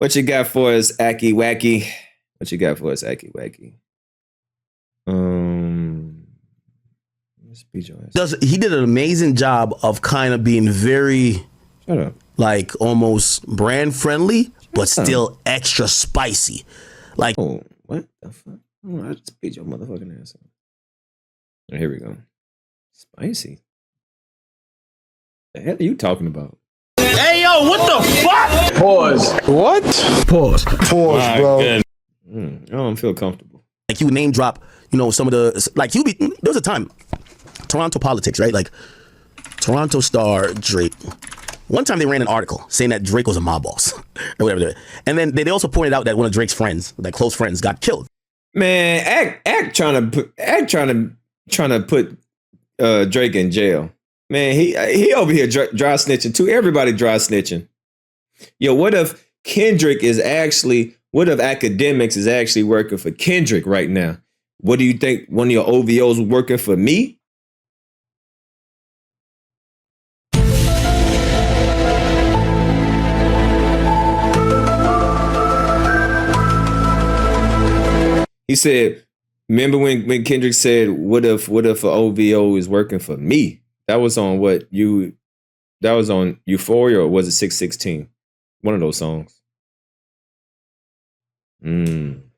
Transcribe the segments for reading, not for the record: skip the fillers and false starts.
What you got for us, Aki Wacky? What you got for us, Aki Wacky? He did an amazing job of kind of being very, like, almost brand friendly, but still extra spicy. Like, oh, what the fuck? Oh, I just beat your motherfucking ass. Oh, here we go. Spicy. The hell are you talking about? Hey, yo, what the fuck? Pause. What? Pause, bro. I don't feel comfortable. Like, you would name drop, you know, some of the, like, there was a time, Toronto politics, right? Like, Toronto star Drake. One time they ran an article saying that Drake was a mob boss or whatever. And then they also pointed out that one of Drake's friends, like close friends, got killed. Man, act trying to put Drake in jail. Man, he over here dry snitching too. Everybody dry snitching. Yo, what if Akademiks is actually working for Kendrick right now? What do you think? One of your OVOs working for me? He said, remember when Kendrick said, what if an OVO is working for me? That was on that was on Euphoria, or was it 616? One of those songs.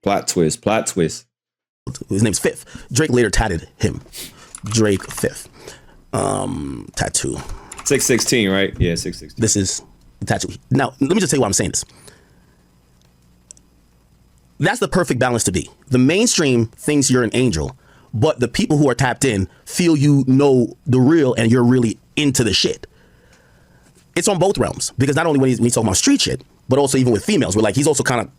Plot twist. His name's Fifth. Drake later tatted him. Drake Fifth. Tattoo. 616, right? Yeah, 616. This is the tattoo. Now, let me just tell you why I'm saying this. That's the perfect balance to be. The mainstream thinks you're an angel, but the people who are tapped in feel you know the real and you're really into the shit. It's on both realms, because not only when he's talking about street shit, but also even with females, where like he's also kind of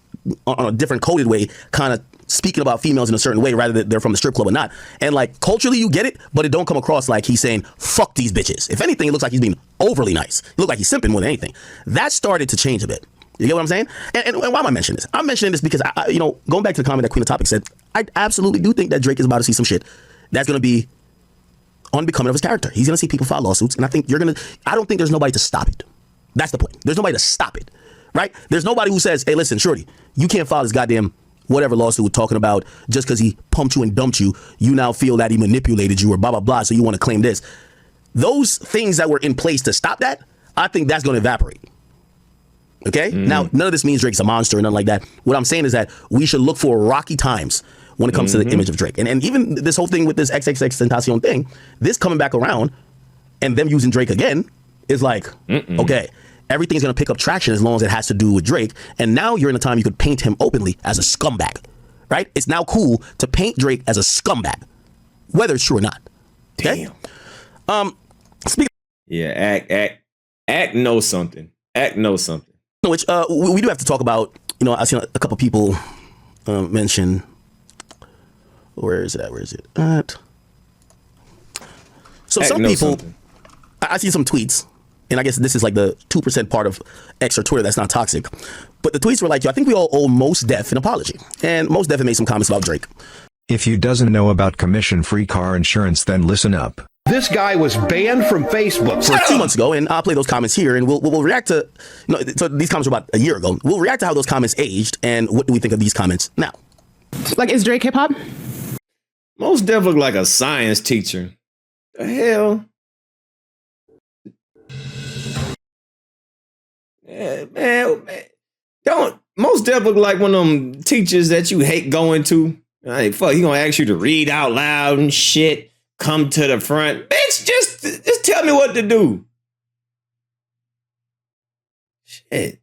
on a different coded way, kind of speaking about females in a certain way, rather than they're from the strip club or not. And like culturally you get it, but it don't come across like he's saying, fuck these bitches. If anything, it looks like he's being overly nice. It looks like he's simping more than anything. That started to change a bit. You get what I'm saying? And why am I mentioning this? I'm mentioning this because, going back to the comment that Queen of Topic said, I absolutely do think that Drake is about to see some shit that's going to be unbecoming of his character. He's going to see people file lawsuits, and I don't think there's nobody to stop it. That's the point. There's nobody to stop it, right? There's nobody who says, hey, listen, shorty, you can't file this goddamn whatever lawsuit we're talking about just because he pumped you and dumped you. You now feel that he manipulated you or blah, blah, blah, so you want to claim this. Those things that were in place to stop that, I think that's going to evaporate. Okay? Now, none of this means Drake's a monster or nothing like that. What I'm saying is that we should look for rocky times when it comes to the image of Drake. And even this whole thing with this XXXTentacion thing, this coming back around and them using Drake again is like, okay, everything's going to pick up traction as long as it has to do with Drake. And now you're in a time you could paint him openly as a scumbag, right? It's now cool to paint Drake as a scumbag, whether it's true or not. Okay? Damn. Act knows something. Act knows something. Which we do have to talk about. I've seen a couple people mention. Where is it at? So some people, I see some tweets, and I guess this is like the 2% part of X or Twitter that's not toxic. But the tweets were like, yo, I think we all owe Mos Def an apology. And Mos Def made some comments about Drake. If you doesn't know about commission-free car insurance, then listen up. This guy was banned from Facebook for 2 months ago, and I'll play those comments here, and we'll react to, so these comments were about a year ago. We'll react to how those comments aged, and what do we think of these comments now? Like, is Drake hip hop? Mos Def look like a science teacher. The hell? Man. Don't Mos Def look like one of them teachers that you hate going to? Like, fuck, he gonna ask you to read out loud and shit. Come to the front. Bitch, just tell me what to do. Shit.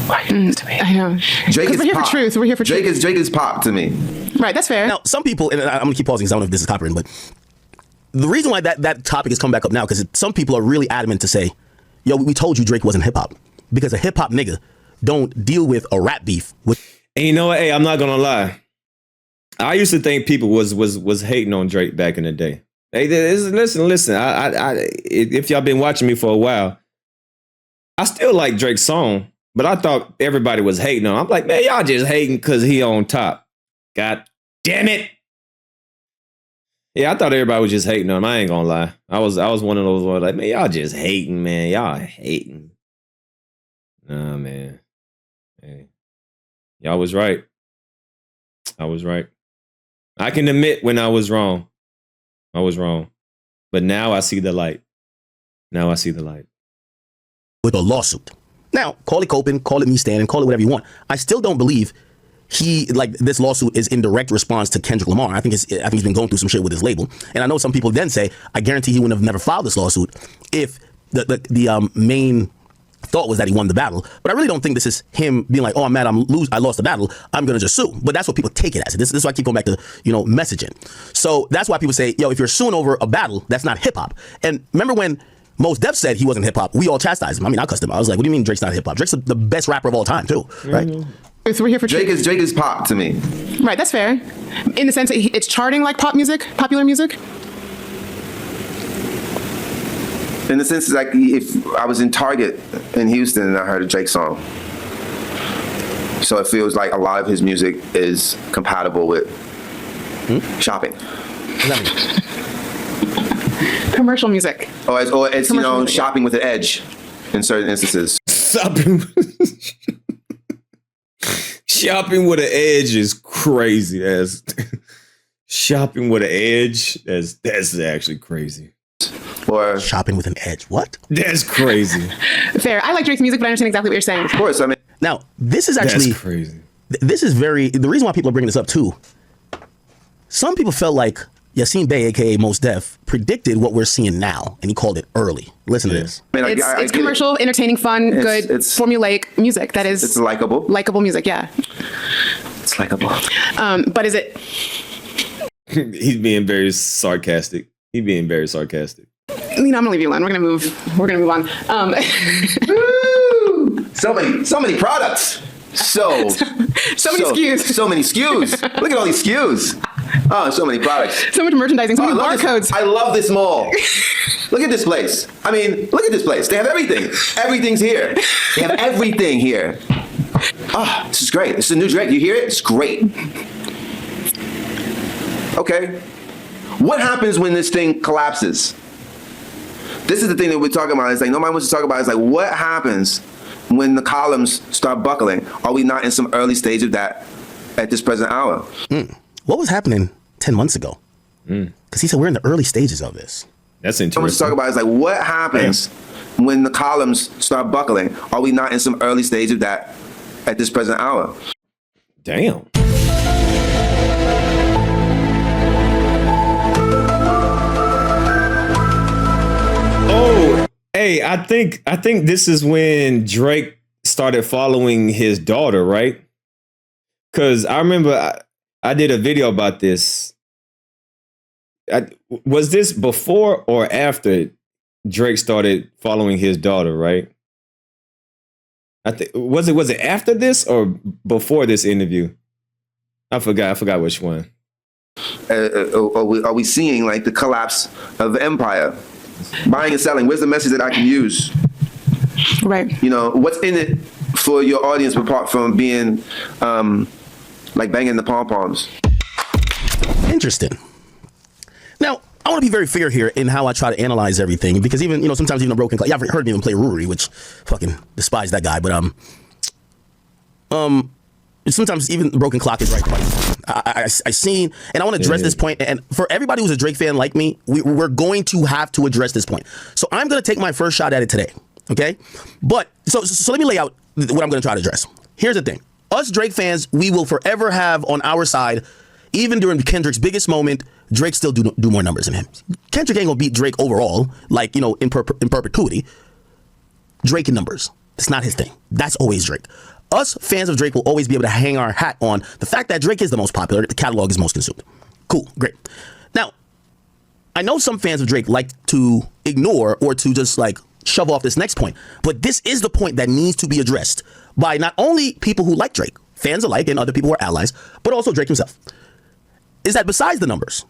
I know. Drake is we're here pop. for truth. We're here for truth. Drake is pop to me. Right, that's fair. Now, some people, and I'm gonna keep pausing because I don't know if this is copyrighted, but the reason why that topic has come back up now, because some people are really adamant to say, yo, we told you Drake wasn't hip hop, because a hip hop nigga don't deal with a rap beef with. And you know what? Hey, I'm not gonna lie. I used to think people was hating on Drake back in the day. Hey, listen. I if y'all been watching me for a while, I still like Drake's song, but I thought everybody was hating on him. I'm like, man, y'all just hating because he on top. God damn it. Yeah, I thought everybody was just hating on him. I ain't gonna lie. I was one of those ones like, man, y'all just hating, man. Y'all hating. Nah, man. Hey, y'all was right. I was right. I can admit when I was wrong. I was wrong. But now I see the light. Now I see the light. With a lawsuit. Now, call it coping, call it me standing, call it whatever you want. I still don't believe this lawsuit is in direct response to Kendrick Lamar. I think he's been going through some shit with his label. And I know some people then say, I guarantee he would have never filed this lawsuit if the main thought was that he won the battle. But I really don't think this is him being like, oh, I'm mad, I lost the battle, I'm gonna just sue. But that's what people take it as. This is why I keep going back to, messaging. So that's why people say, yo, if you're suing over a battle, that's not hip hop. And remember when Mos Def said he wasn't hip hop, we all chastised him. I mean, I cussed him. I was like, what do you mean Drake's not hip hop? Drake's the best rapper of all time too, right? So we're here for Drake is pop to me. Right, that's fair. In the sense that it's charting like pop music, popular music. In the sense, like, if I was in Target in Houston and I heard a Drake song, so it feels like a lot of his music is compatible with shopping. Commercial music. Or it's Commercial music, shopping with an edge in certain instances. Shopping with an edge is crazy. Shopping with an edge, that's actually crazy. Or shopping with an edge. What? That's crazy. Fair. I like Drake's music, but I understand exactly what you're saying. Of course, I mean. Now, this is actually that's crazy. This is the reason why people are bringing this up too. Some people felt like Yasin Bey, aka Mos Def, predicted what we're seeing now, and he called it early. Listen to this. I mean, It's commercial, entertaining, fun, good, it's formulaic music. That is, it's likable. Likable music, yeah. It's likable. But is it? He's being very sarcastic. I'm gonna leave you alone. We're gonna move on. So many products. So many SKUs. So many SKUs. Look at all these SKUs. Oh, so many products. So much merchandising. So many I love barcodes. I love this mall. Look at this place. I mean, look at this place. They have everything. Everything's here. They have everything here. Ah, this is great. This is a new Drake. You hear it? It's great. Okay. What happens when this thing collapses? This is the thing that we're talking about. It's like nobody wants to talk about. It's like, what happens when the columns start buckling? Are we not in some early stage of that at this present hour? What was happening 10 months ago? Because he said we're in the early stages of this. That's interesting. What we're talking about is like, what happens when the columns start buckling? Are we not in some early stage of that at this present hour? Damn. Oh, hey, I think this is when Drake started following his daughter, right? Because I remember I did a video about this. Was this before or after Drake started following his daughter, right? I think was it after this or before this interview? I forgot which one. Are we seeing like the collapse of the empire? Buying and selling. Where's the message that I can use? Right. What's in it for your audience apart from being like banging the pom-poms? Interesting. Now, I want to be very fair here in how I try to analyze everything, because even, sometimes even a broken clock. Yeah, I've heard me even play Ruri, which fucking despise that guy, but sometimes even the broken clock is right twice. I seen, and I want to address this point, and for everybody who's a Drake fan like me, we're going to have to address this point. So I'm going to take my first shot at it today, okay? But, so let me lay out what I'm going to try to address. Here's the thing. Us Drake fans, we will forever have on our side, even during Kendrick's biggest moment, Drake still do more numbers than him. Kendrick ain't gonna beat Drake overall, like, in perpetuity. Drake in numbers. That's not his thing. That's always Drake. Us fans of Drake will always be able to hang our hat on the fact that Drake is the most popular, the catalog is most consumed. Cool, great. Now, I know some fans of Drake like to ignore or to just like shove off this next point, but this is the point that needs to be addressed by not only people who like Drake, fans alike, and other people who are allies, but also Drake himself. Is that besides the numbers,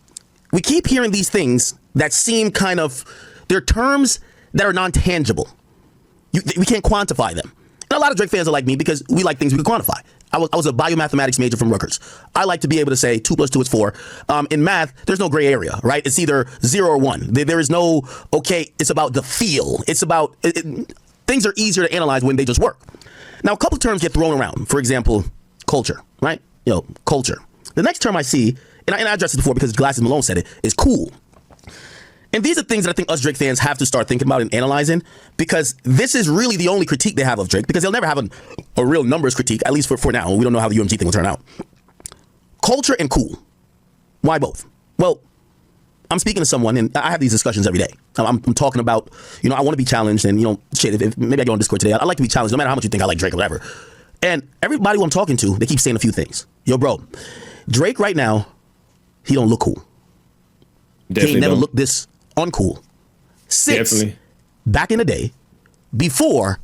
we keep hearing these things that seem kind of, they're terms that are non-tangible. We can't quantify them. And a lot of Drake fans are like me because we like things we can quantify. I was a biomathematics major from Rutgers. I like to be able to say 2 + 2 is 4. In math, there's no gray area, right? It's either 0 or 1. There is no, okay, it's about the feel. It's about, things are easier to analyze when they just work. Now, a couple of terms get thrown around. For example, culture, right? Culture. The next term I see, and I addressed it before because Glasses Malone said it, is cool. And these are things that I think us Drake fans have to start thinking about and analyzing, because this is really the only critique they have of Drake, because they'll never have a real numbers critique, at least for now. We don't know how the UMG thing will turn out. Culture and cool. Why both? Well, I'm speaking to someone, and I have these discussions every day. I'm talking about, I want to be challenged, and, if maybe I go on Discord today. I like to be challenged, no matter how much you think I like Drake or whatever. And everybody who I'm talking to, they keep saying a few things. Yo, bro, Drake right now, he don't look cool. Definitely he ain't never don't. looked this uncool since Definitely. back in the day, before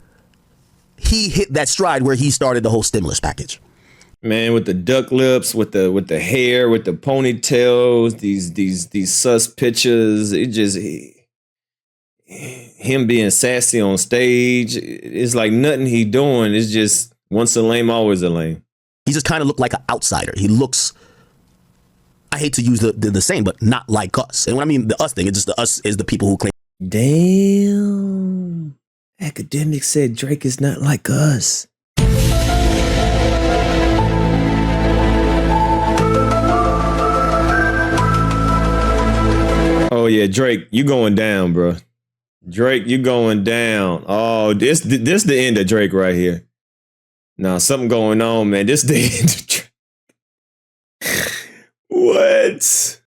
he hit that stride where he started the whole stimulus package. Man, with the duck lips, with the hair, with the ponytails, these sus pictures, it just him being sassy on stage. It's like nothing he doing. It's just once a lame, always a lame. He just kind of looked like an outsider. He looks, I hate to use the same, but not like us. And when I mean the us thing, it's just the us is the people who claim. Damn. Akademiks said Drake is not like us. Oh yeah, Drake, you going down, bro. Drake, you going down. Oh, this the end of Drake right here. Now something going on, man. This the end of Drake. What?